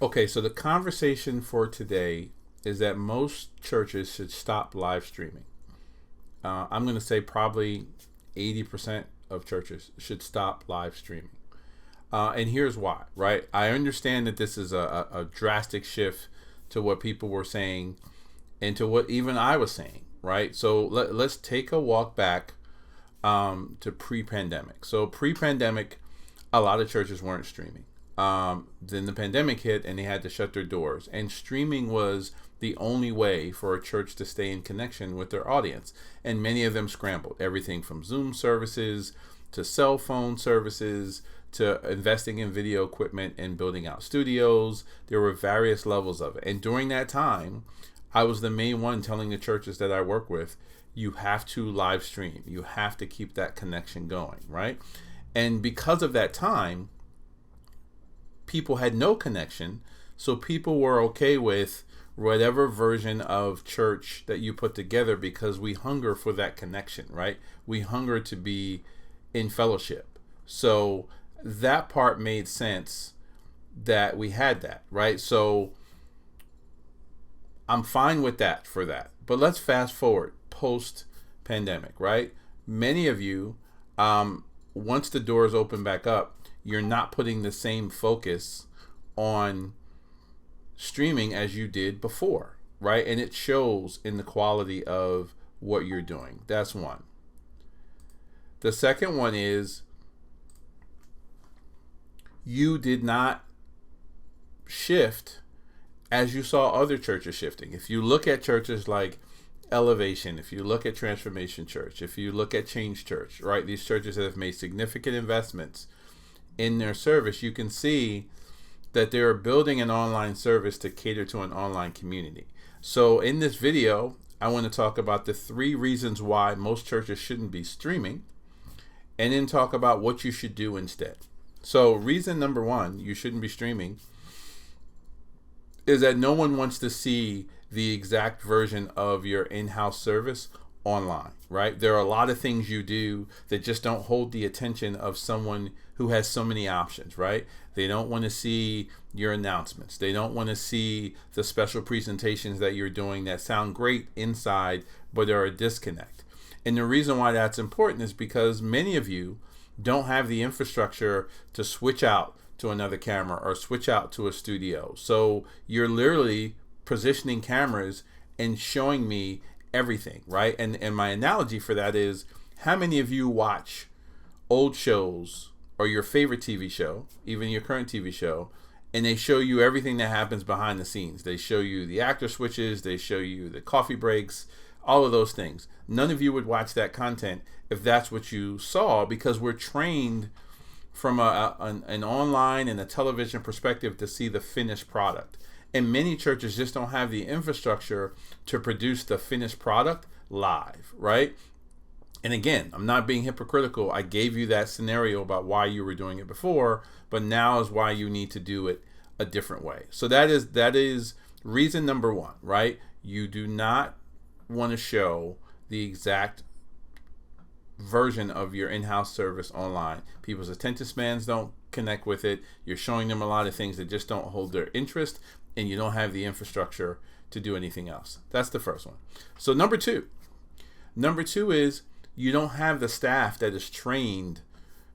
Okay, so the conversation for today is that most churches should stop live streaming. I'm going to say probably 80% of churches should stop live streaming. And here's why, right? I understand that this is a drastic shift to what people were saying and to what even I was saying, right? So let's take a walk back to pre-pandemic. So pre-pandemic, a lot of churches weren't streaming. Then the pandemic hit and they had to shut their doors. And streaming was the only way for a church to stay in connection with their audience. And many of them scrambled. Everything from Zoom services to cell phone services to investing in video equipment and building out studios. There were various levels of it. And during that time, I was the main one telling the churches that I work with, you have to live stream. You have to keep that connection going, right? And because of that time, people had no connection. So people were okay with whatever version of church that you put together because we hunger for that connection, right? We hunger to be in fellowship. So that part made sense that we had that, right? So I'm fine with that for that. But let's fast forward post pandemic, right? Many of you, once the doors open back up, you're not putting the same focus on streaming as you did before, right? And it shows in the quality of what you're doing. That's one. The second one is you did not shift as you saw other churches shifting. If you look at churches like Elevation, if you look at Transformation Church, if you look at Change Church, right? These churches that have made significant investments in their service, you can see that they're building an online service to cater to an online community. So in this video, I want to talk about the 3 reasons why most churches shouldn't be streaming, and then talk about what you should do instead. So reason number 1, you shouldn't be streaming, is that no one wants to see the exact version of your in-house service online, right? There are a lot of things you do that just don't hold the attention of someone who has so many options, right? They don't want to see your announcements. They don't want to see the special presentations that you're doing that sound great inside, but are a disconnect. And the reason why that's important is because many of you don't have the infrastructure to switch out to another camera or switch out to a studio. So you're literally positioning cameras and showing me everything, right? And my analogy for that is, how many of you watch old shows or your favorite TV show, even your current TV show, and they show you everything that happens behind the scenes? They show you the actor switches, they show you the coffee breaks, all of those things. None of you would watch that content if that's what you saw, because we're trained from an online and a television perspective to see the finished product. And many churches just don't have the infrastructure to produce the finished product live, right? And again, I'm not being hypocritical. I gave you that scenario about why you were doing it before, but now is why you need to do it a different way. So that is reason number 1, right? You do not want to show the exact version of your in-house service online. People's attention spans don't connect with it. You're showing them a lot of things that just don't hold their interest, and you don't have the infrastructure to do anything else. That's the first one. So number two is you don't have the staff that is trained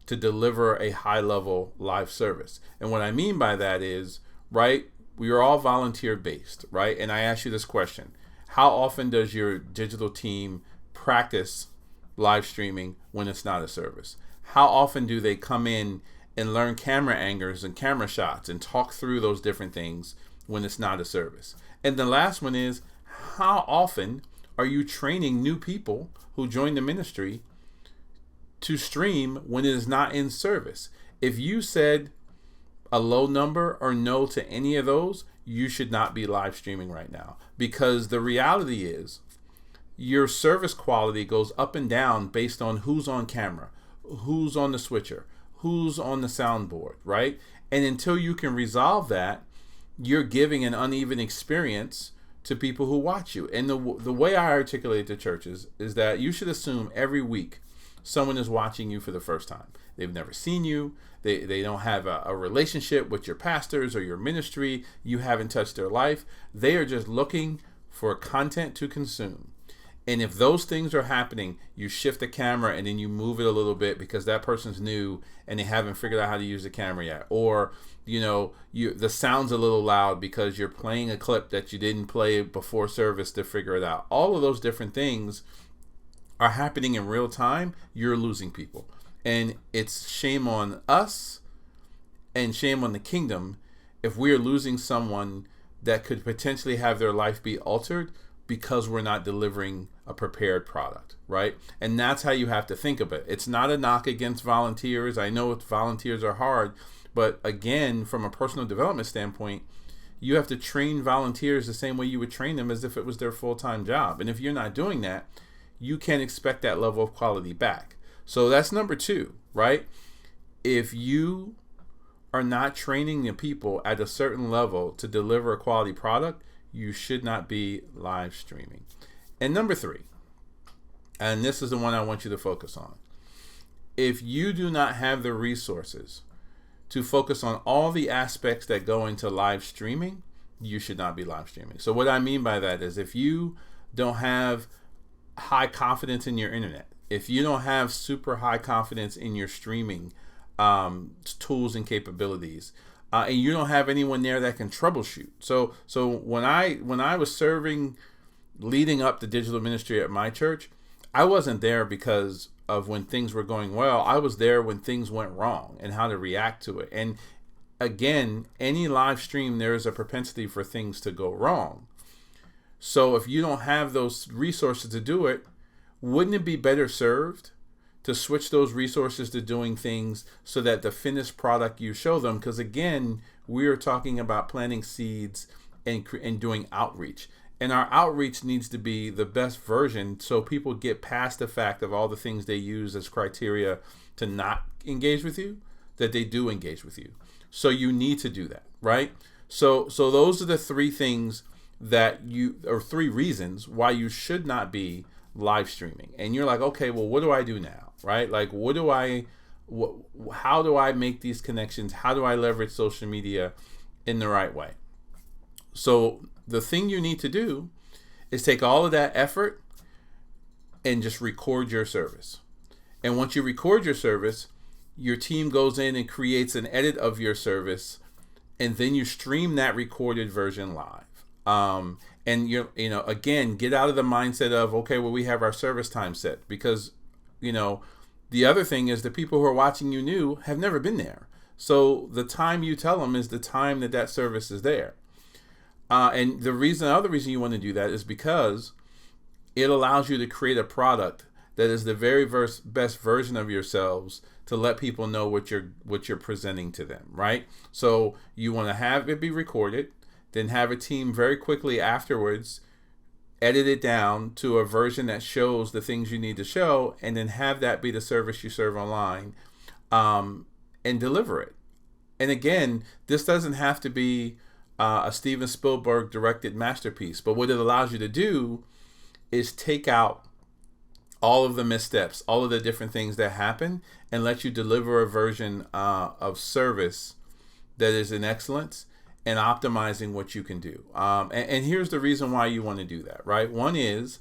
to deliver a high-level live service. And what I mean by that is, right, we are all volunteer based, right? And I ask you this question: how often does your digital team practice live streaming when it's not a service? How often do they come in and learn camera angles and camera shots and talk through those different things when it's not a service? And the last one is, how often are you training new people who join the ministry to stream when it is not in service? If you said a low number or no to any of those, you should not be live streaming right now, because the reality is your service quality goes up and down based on who's on camera, who's on the switcher, who's on the soundboard, right? And until you can resolve that, you're giving an uneven experience to people who watch you. And the way I articulate to churches is that you should assume every week someone is watching you for the first time. They've never seen you. They don't have a relationship with your pastors or your ministry. You haven't touched their life. They are just looking for content to consume. And if those things are happening, you shift the camera and then you move it a little bit because that person's new and they haven't figured out how to use the camera yet. Or, the sound's a little loud because you're playing a clip that you didn't play before service to figure it out. All of those different things are happening in real time. You're losing people. And it's shame on us and shame on the kingdom if we're losing someone that could potentially have their life be altered because we're not delivering a prepared product, right? And that's how you have to think of it. It's not a knock against volunteers. I know volunteers are hard, but again, from a personal development standpoint, you have to train volunteers the same way you would train them as if it was their full-time job. And if you're not doing that, you can't expect that level of quality back. So that's number 2, right? If you are not training the people at a certain level to deliver a quality product, you should not be live streaming. And number 3, and this is the one I want you to focus on. If you do not have the resources to focus on all the aspects that go into live streaming, you should not be live streaming. So what I mean by that is if you don't have high confidence in your internet, if you don't have super high confidence in your streaming tools and capabilities, and you don't have anyone there that can troubleshoot. So when I was serving, leading up the digital ministry at my church, I wasn't there because of when things were going well. I was there when things went wrong and how to react to it. And again, any live stream, there is a propensity for things to go wrong. So if you don't have those resources to do it, wouldn't it be better served to switch those resources to doing things so that the finished product you show them? Because again, we are talking about planting seeds and doing outreach. And our outreach needs to be the best version so people get past the fact of all the things they use as criteria to not engage with you, that they do engage with you. So you need to do that, right? So those are the 3 things or 3 reasons why you should not be live streaming. And you're like, okay, well, what do I do now? Right? Like, how do I make these connections? How do I leverage social media in the right way? So the thing you need to do is take all of that effort and just record your service. And once you record your service, your team goes in and creates an edit of your service, and then you stream that recorded version live. And again, get out of the mindset of, okay, well, we have our service time set, because the other thing is the people who are watching you new have never been there. So the time you tell them is the time that service is there. And the other reason you want to do that is because it allows you to create a product that is the very best version of yourselves to let people know what you're presenting to them, right? So you want to have it be recorded, then have a team very quickly afterwards edit it down to a version that shows the things you need to show, and then have that be the service you serve online, and deliver it. And again, this doesn't have to be a Steven Spielberg directed masterpiece, but what it allows you to do is take out all of the missteps, all of the different things that happen, and let you deliver a version of service that is in excellence and optimizing what you can do. And here's the reason why you want to do that, right? One is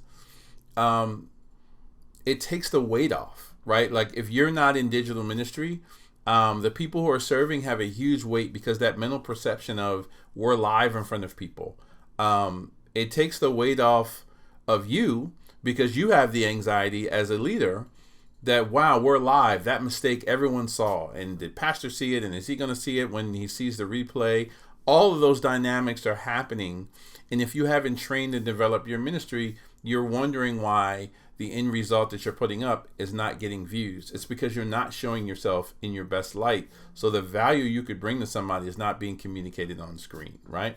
it takes the weight off, right? Like if you're not in digital ministry, the people who are serving have a huge weight because that mental perception of we're live in front of people. It takes the weight off of you because you have the anxiety as a leader that, wow, we're live. That mistake everyone saw. And did pastor see it? And is he going to see it when he sees the replay? All of those dynamics are happening. And if you haven't trained and developed your ministry, you're wondering why the end result that you're putting up is not getting views. It's because you're not showing yourself in your best light. So the value you could bring to somebody is not being communicated on screen, right?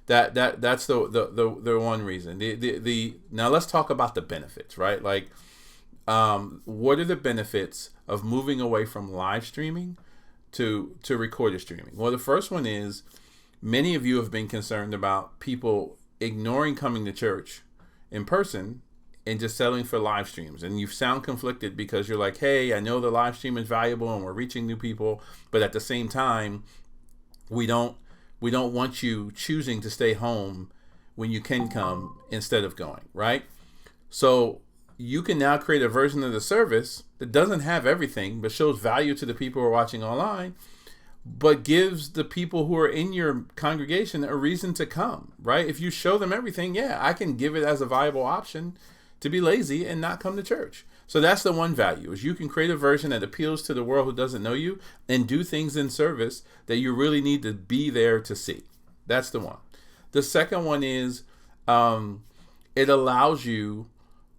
That's the one reason. Now let's talk about the benefits, right? Like, what are the benefits of moving away from live streaming to recorded streaming? Well, the first one is many of you have been concerned about people ignoring coming to church in person and just settling for live streams, and you sound conflicted because you're like, hey, I know the live stream is valuable and we're reaching new people, but at the same time, we don't want you choosing to stay home when you can come instead of going, right? So you can now create a version of the service that doesn't have everything but shows value to the people who are watching online, but gives the people who are in your congregation a reason to come, right? If you show them everything, yeah, I can give it as a viable option to be lazy and not come to church. So that's the one value, is you can create a version that appeals to the world who doesn't know you and do things in service that you really need to be there to see. That's the one. The second one is it allows you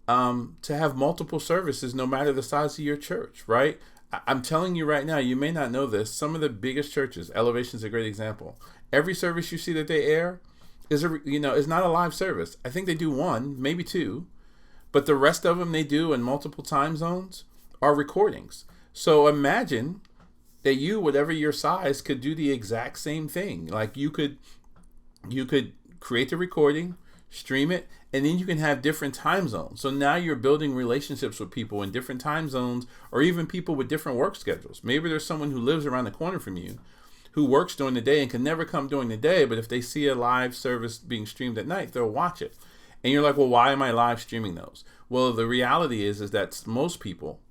to have multiple services no matter the size of your church, right? I'm telling you right now, you may not know this, some of the biggest churches, Elevation is a great example. Every service you see that they air is not a live service. I think they do one, maybe two, but the rest of them they do in multiple time zones are recordings. So imagine that you, whatever your size, could do the exact same thing. Like you could create the recording, stream it, and then you can have different time zones. So now you're building relationships with people in different time zones, or even people with different work schedules. Maybe there's someone who lives around the corner from you who works during the day and can never come during the day, but if they see a live service being streamed at night, they'll watch it. And you're like, well, why am I live streaming those? Well, the reality is that most people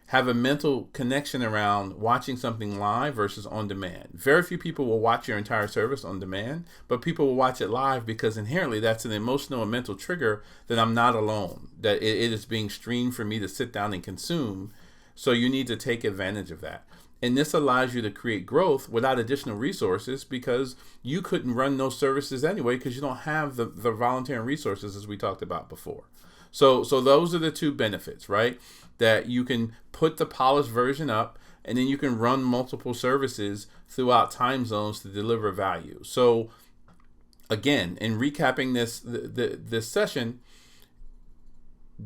have a mental connection around watching something live versus on demand. Very few people will watch your entire service on demand, but people will watch it live because inherently that's an emotional and mental trigger that I'm not alone, that it is being streamed for me to sit down and consume. So you need to take advantage of that. And this allows you to create growth without additional resources, because you couldn't run those services anyway because you don't have the volunteering resources as we talked about before. So those are the two benefits, right? That you can put the polished version up, and then you can run multiple services throughout time zones to deliver value. So again, in recapping this session,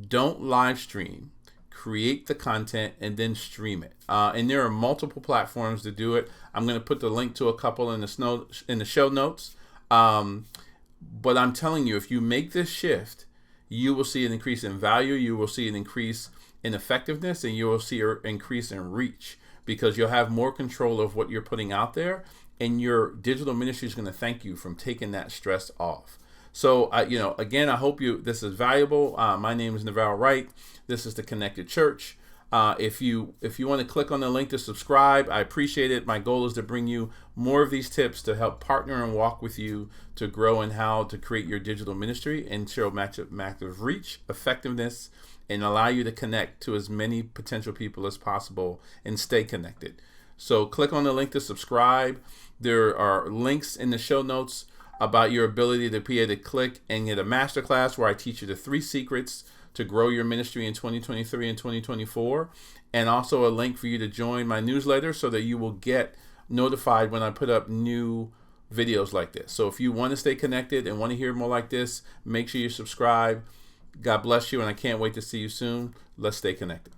don't live stream. Create the content and then stream it. And there are multiple platforms to do it. I'm going to put the link to a couple in the show notes. But I'm telling you, if you make this shift, you will see an increase in value. You will see an increase in effectiveness, and you will see an increase in reach, because you'll have more control of what you're putting out there, and your digital ministry is going to thank you from taking that stress off. So, again, I hope this is valuable. My name is Navarro Wright. This is the Connected Church. If you want to click on the link to subscribe, I appreciate it. My goal is to bring you more of these tips to help partner and walk with you to grow in how to create your digital ministry and show massive reach, effectiveness, and allow you to connect to as many potential people as possible and stay connected. So click on the link to subscribe. There are links in the show notes about your ability to be able to click and get a masterclass where I teach you the 3 secrets to grow your ministry in 2023 and 2024, and also a link for you to join my newsletter so that you will get notified when I put up new videos like this. So if you want to stay connected and want to hear more like this, make sure you subscribe. God bless you, and I can't wait to see you soon. Let's stay connected.